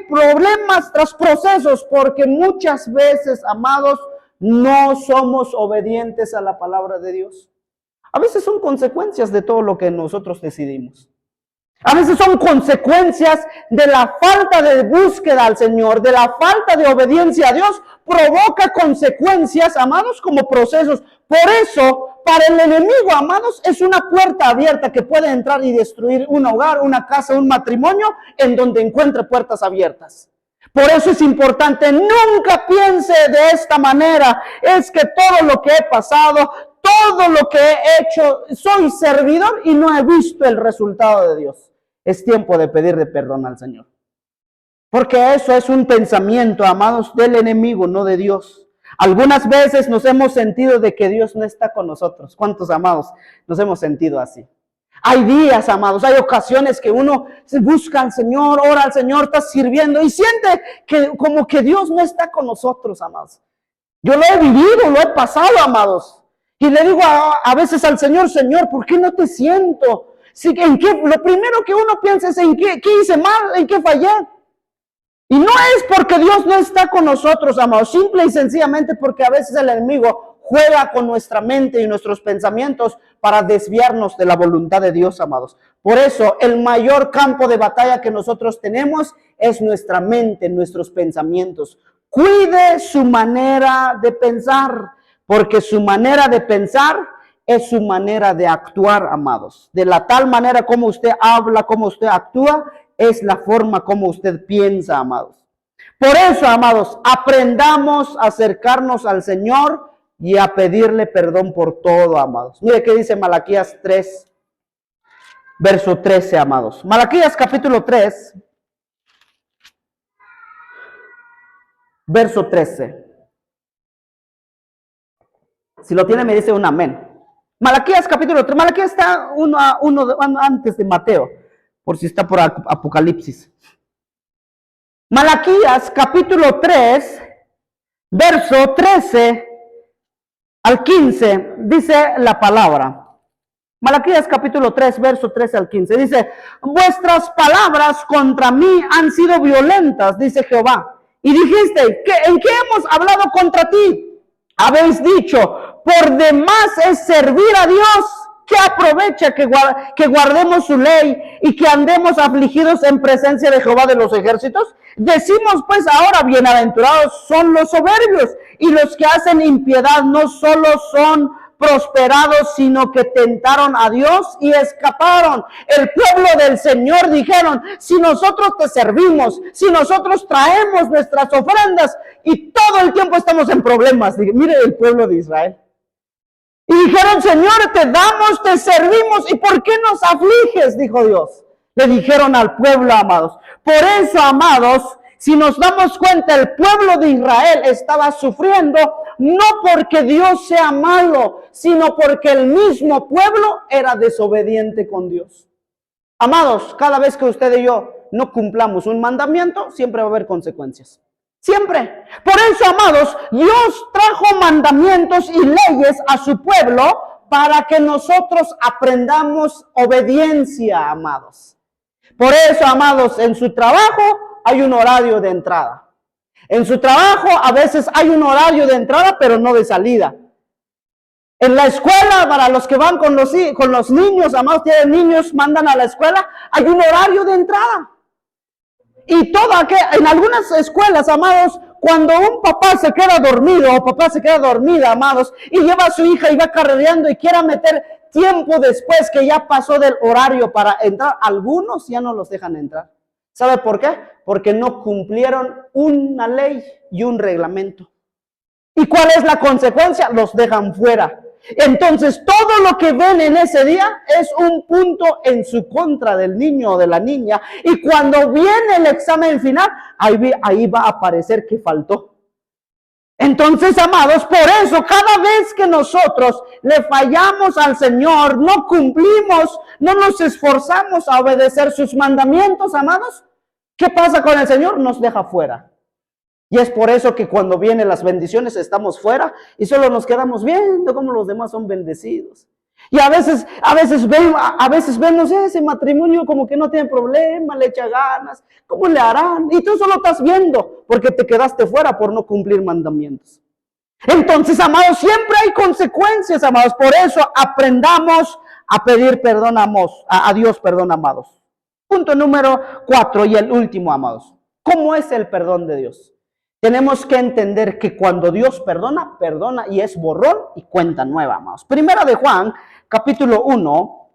problemas tras procesos? Porque muchas veces, amados, no somos obedientes a la palabra de Dios. A veces son consecuencias de todo lo que nosotros decidimos. A veces son consecuencias de la falta de búsqueda al Señor, de la falta de obediencia a Dios, provoca consecuencias, amados, como procesos. Por eso, para el enemigo, amados, es una puerta abierta que puede entrar y destruir un hogar, una casa, un matrimonio, en donde encuentre puertas abiertas. Por eso es importante, nunca piense de esta manera, es que todo lo que he pasado, todo lo que he hecho, soy servidor y no he visto el resultado de Dios. Es tiempo de pedirle perdón al Señor. Porque eso es un pensamiento, amados, del enemigo, no de Dios. Algunas veces nos hemos sentido de que Dios no está con nosotros. ¿Cuántos, amados, nos hemos sentido así? Hay días, amados, hay ocasiones que uno busca al Señor, ora al Señor, está sirviendo y siente que como que Dios no está con nosotros, amados. Yo lo he vivido, lo he pasado, amados. Y le digo a veces al Señor, Señor, ¿por qué no te siento? Lo primero que uno piensa es en qué hice mal, en qué fallé. Y no es porque Dios no está con nosotros, amados, simple y sencillamente porque a veces el enemigo juega con nuestra mente y nuestros pensamientos para desviarnos de la voluntad de Dios, amados. Por eso, el mayor campo de batalla que nosotros tenemos es nuestra mente, nuestros pensamientos. Cuide su manera de pensar, porque su manera de pensar es su manera de actuar, amados. De la tal manera como usted habla, como usted actúa, es la forma como usted piensa, amados. Por eso, amados, aprendamos a acercarnos al Señor y a pedirle perdón por todo, amados. Mire qué dice Malaquías 3, verso 13, amados. Malaquías capítulo 3, verso 13. Si lo tiene, me dice un amén. Malaquías capítulo 3. Malaquías está uno antes de Mateo, por si está por Apocalipsis. Malaquías capítulo 3, verso 13 al 15, dice la palabra. Malaquías capítulo 3, verso 13 al 15. Dice, vuestras palabras contra mí han sido violentas, dice Jehová. Y dijiste, ¿en qué hemos hablado contra ti? Habéis dicho, por demás es servir a Dios. ¿Qué aprovecha que guardemos su ley y que andemos afligidos en presencia de Jehová de los ejércitos? Decimos pues ahora, bienaventurados son los soberbios, y los que hacen impiedad no solo son prosperados, sino que tentaron a Dios y escaparon. El pueblo del Señor dijeron, si nosotros te servimos, si nosotros traemos nuestras ofrendas, y todo el tiempo estamos en problemas. Mire el pueblo de Israel. Y dijeron, Señor, te damos, te servimos, ¿y por qué nos afliges? Dijo Dios. Le dijeron al pueblo, amados. Por eso, amados, si nos damos cuenta, el pueblo de Israel estaba sufriendo no porque Dios sea malo, sino porque el mismo pueblo era desobediente con Dios. Amados, cada vez que usted y yo no cumplamos un mandamiento, siempre va a haber consecuencias. Siempre. Por eso, amados, Dios trajo mandamientos y leyes a su pueblo para que nosotros aprendamos obediencia, amados. Por eso, amados, en su trabajo hay un horario de entrada. En su trabajo a veces hay un horario de entrada, pero no de salida. En la escuela, para los que van con los niños, amados, tienen niños, mandan a la escuela, hay un horario de entrada. Y en algunas escuelas, amados, cuando un papá se queda dormido o papá se queda dormida, amados, y lleva a su hija y va carrereando y quiera meter tiempo después que ya pasó del horario para entrar, algunos ya no los dejan entrar. ¿Sabe por qué? Porque no cumplieron una ley y un reglamento. ¿Y cuál es la consecuencia? Los dejan fuera. Entonces, todo lo que ven en ese día es un punto en su contra del niño o de la niña. Y cuando viene el examen final, ahí va a aparecer que faltó. Entonces, amados, por eso cada vez que nosotros le fallamos al Señor, no cumplimos, no nos esforzamos a obedecer sus mandamientos, amados, ¿qué pasa con el Señor? Nos deja fuera. Y es por eso que cuando vienen las bendiciones estamos fuera y solo nos quedamos viendo cómo los demás son bendecidos. Y a veces vemos ese matrimonio como que no tiene problema, le echa ganas, ¿cómo le harán? Y tú solo estás viendo porque te quedaste fuera por no cumplir mandamientos. Entonces, amados, siempre hay consecuencias, amados. Por eso aprendamos a pedir perdón a Dios, perdón, amados. Punto número 4 y el último, amados. ¿Cómo es el perdón de Dios? Tenemos que entender que cuando Dios perdona, perdona y es borrón y cuenta nueva, amados. Primera de Juan, capítulo 1.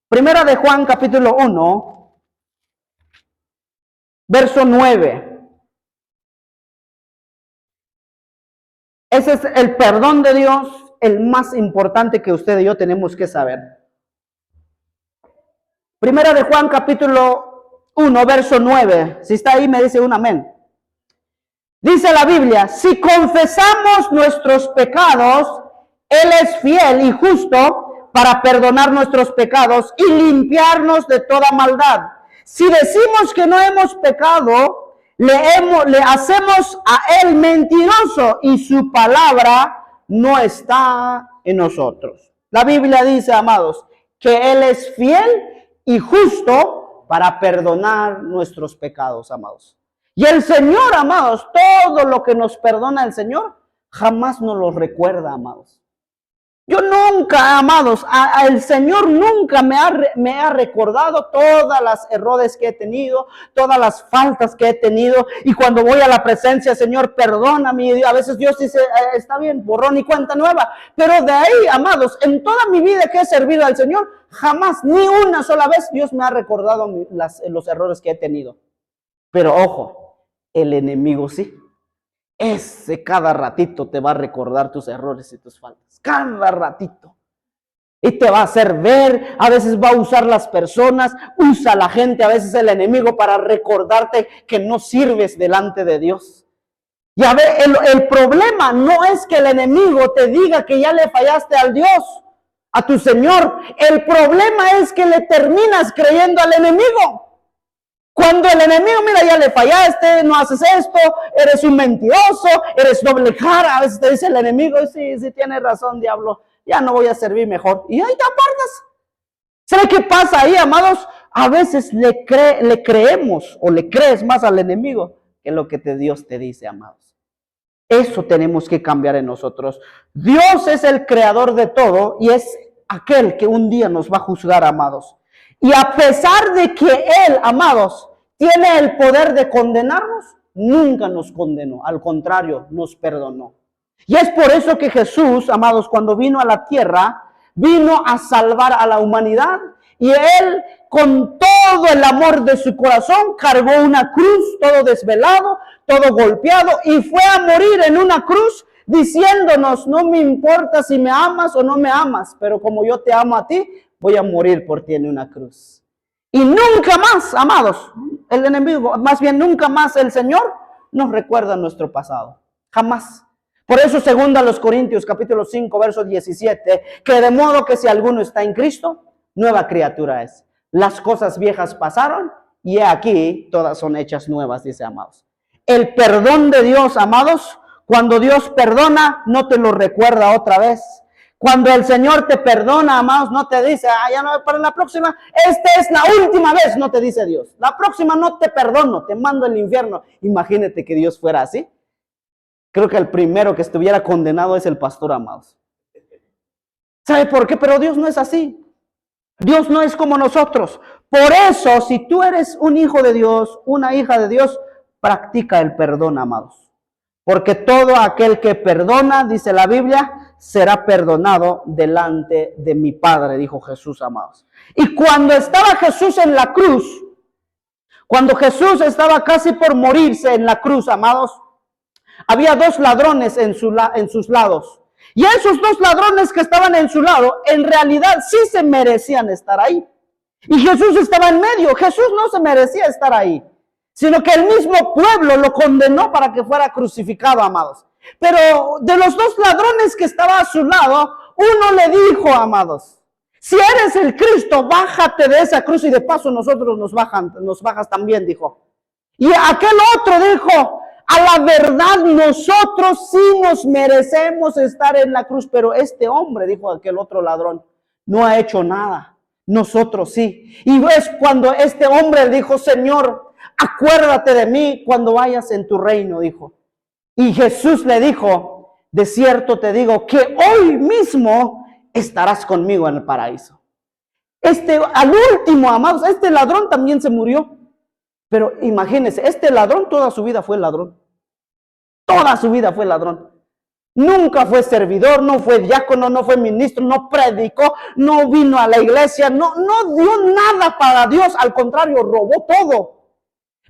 Primera de Juan, capítulo 1, verso 9. Ese es el perdón de Dios, el más importante que usted y yo tenemos que saber. Primera de Juan, capítulo 1, verso 9. Si está ahí, me dice un amén. Dice la Biblia, si confesamos nuestros pecados, Él es fiel y justo para perdonar nuestros pecados y limpiarnos de toda maldad. Si decimos que no hemos pecado, le hacemos a Él mentiroso y su palabra no está en nosotros. La Biblia dice, amados, que Él es fiel y justo para perdonar nuestros pecados, amados. Y el Señor, amados, todo lo que nos perdona el Señor, jamás nos lo recuerda, amados. Yo nunca, amados, el Señor nunca me ha recordado todas las errores que he tenido, todas las faltas que he tenido. Y cuando voy a la presencia, Señor, perdóname. A veces Dios dice, está bien, borrón y cuenta nueva. Pero de ahí, amados, en toda mi vida que he servido al Señor, jamás, ni una sola vez, Dios me ha recordado los errores que he tenido. Pero ojo, el enemigo sí. Ese cada ratito te va a recordar tus errores y tus faltas. Cada ratito. Y te va a hacer ver, a veces va a usar las personas, usa la gente, a veces el enemigo para recordarte que no sirves delante de Dios. Y a ver, el problema no es que el enemigo te diga que ya le fallaste al Dios, a tu Señor. El problema es que le terminas creyendo al enemigo. Cuando el enemigo, mira, ya le fallaste, no haces esto, eres un mentiroso, eres doble cara. A veces te dice el enemigo, sí, tienes razón, diablo, ya no voy a servir mejor. Y ahí te apartas. ¿Sabe qué pasa ahí, amados? A veces le creemos o le crees más al enemigo que lo que Dios te dice, amados. Eso tenemos que cambiar en nosotros. Dios es el creador de todo y es aquel que un día nos va a juzgar, amados. Y a pesar de que Él, amados, tiene el poder de condenarnos, nunca nos condenó. Al contrario, nos perdonó. Y es por eso que Jesús, amados, cuando vino a la tierra, vino a salvar a la humanidad. Y Él, con todo el amor de su corazón, cargó una cruz, todo desvelado, todo golpeado, y fue a morir en una cruz diciéndonos, no me importa si me amas o no me amas, pero como yo te amo a ti, voy a morir por ti en una cruz. Y nunca más, amados, el enemigo, más bien nunca más el Señor nos recuerda nuestro pasado. Jamás. Por eso, segunda a los Corintios, capítulo 5, verso 17, que de modo que si alguno está en Cristo, nueva criatura es. Las cosas viejas pasaron y aquí todas son hechas nuevas, dice, amados. El perdón de Dios, amados, cuando Dios perdona, no te lo recuerda otra vez. Cuando el Señor te perdona, amados, no te dice, ya no, para la próxima, esta es la última vez, no te dice Dios. La próxima no te perdono, te mando al infierno. Imagínate que Dios fuera así. Creo que el primero que estuviera condenado es el pastor, amados. ¿Sabe por qué? Pero Dios no es así. Dios no es como nosotros. Por eso, si tú eres un hijo de Dios, una hija de Dios, practica el perdón, amados. Porque todo aquel que perdona, dice la Biblia, será perdonado delante de mi Padre, dijo Jesús, amados. Y cuando estaba Jesús en la cruz, cuando Jesús estaba casi por morirse en la cruz, amados, había dos ladrones en sus lados. Y esos dos ladrones que estaban en su lado, en realidad sí se merecían estar ahí. Y Jesús estaba en medio. Jesús no se merecía estar ahí, sino que el mismo pueblo lo condenó para que fuera crucificado, amados. Pero de los dos ladrones que estaba a su lado, uno le dijo, amados, si eres el Cristo, bájate de esa cruz y de paso nosotros nos bajas también, dijo. Y aquel otro dijo, a la verdad nosotros sí nos merecemos estar en la cruz, pero este hombre, dijo aquel otro ladrón, no ha hecho nada, nosotros sí. Y ves cuando este hombre dijo, Señor, acuérdate de mí cuando vayas en tu reino, dijo. Y Jesús le dijo, de cierto te digo que hoy mismo estarás conmigo en el paraíso. Al último, amados, este ladrón también se murió. Pero imagínense, este ladrón toda su vida fue ladrón. Toda su vida fue ladrón. Nunca fue servidor, no fue diácono, no fue ministro, no predicó, no vino a la iglesia, no dio nada para Dios, al contrario, robó todo.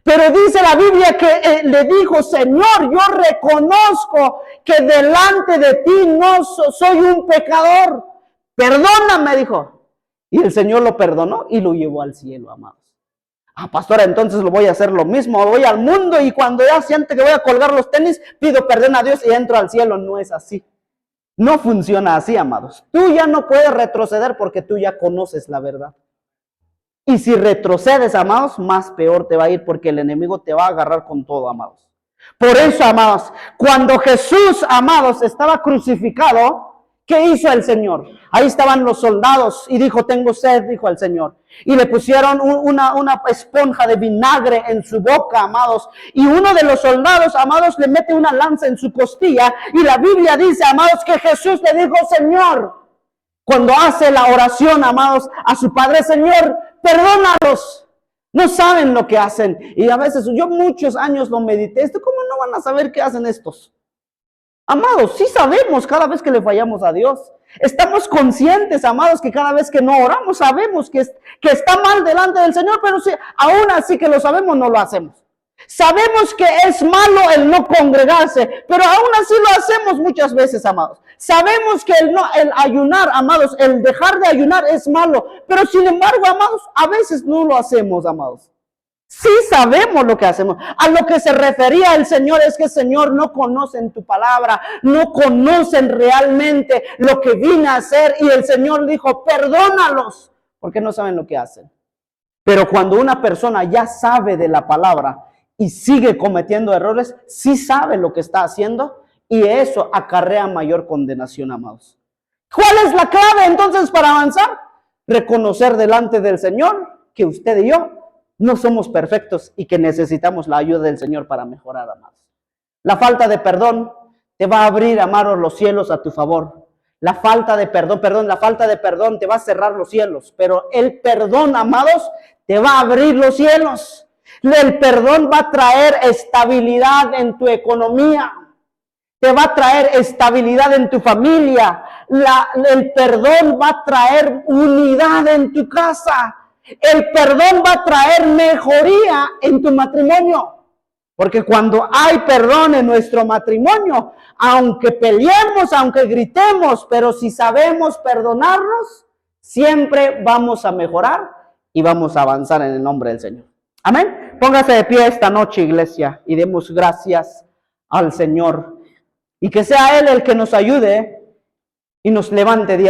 Pero dice la Biblia que le dijo, Señor, yo reconozco que delante de ti no soy un pecador. Perdóname, dijo. Y el Señor lo perdonó y lo llevó al cielo, amados. Pastora, entonces lo voy a hacer lo mismo. Voy al mundo y cuando ya siente que voy a colgar los tenis, pido perdón a Dios y entro al cielo. No es así. No funciona así, amados. Tú ya no puedes retroceder porque tú ya conoces la verdad. Y si retrocedes, amados, más peor te va a ir porque el enemigo te va a agarrar con todo, amados. Por eso, amados, cuando Jesús, amados, estaba crucificado, ¿Qué hizo el Señor? Ahí estaban los soldados y dijo, tengo sed, dijo el Señor. Y le pusieron una esponja de vinagre en su boca, amados. Y uno de los soldados, amados, le mete una lanza en su costilla. Y la Biblia dice, amados, que Jesús le dijo, Señor, cuando hace la oración, amados, a su Padre, Señor, perdónalos. No saben lo que hacen. Y a veces, yo muchos años lo medité. ¿Cómo no van a saber qué hacen estos? Amados, sí sabemos cada vez que le fallamos a Dios. Estamos conscientes, amados, que cada vez que no oramos, sabemos que está mal delante del Señor, pero si aún así que lo sabemos, no lo hacemos. Sabemos que es malo el no congregarse, pero aún así lo hacemos muchas veces, amados. Sabemos que el ayunar, amados, el dejar de ayunar es malo, pero sin embargo, amados, a veces no lo hacemos, amados. Sí sabemos lo que hacemos. A lo que se refería el Señor es que, Señor, no conocen tu palabra, no conocen realmente lo que vine a hacer. Y el Señor dijo, perdónalos, porque no saben lo que hacen. Pero cuando una persona ya sabe de la palabra y sigue cometiendo errores, sí sabe lo que está haciendo y eso acarrea mayor condenación, amados. ¿Cuál es la clave entonces para avanzar? Reconocer delante del Señor que usted y yo no somos perfectos y que necesitamos la ayuda del Señor para mejorar, amados. La falta de perdón te va a abrir, amados, los cielos a tu favor. La falta de perdón te va a cerrar los cielos, pero el perdón, amados, te va a abrir los cielos. El perdón va a traer estabilidad en tu economía. Te va a traer estabilidad en tu familia. El perdón va a traer unidad en tu casa. El perdón va a traer mejoría en tu matrimonio. Porque cuando hay perdón en nuestro matrimonio, aunque peleemos, aunque gritemos, pero si sabemos perdonarnos, siempre vamos a mejorar y vamos a avanzar en el nombre del Señor. Amén. Póngase de pie esta noche, iglesia, y demos gracias al Señor. Y que sea Él el que nos ayude y nos levante día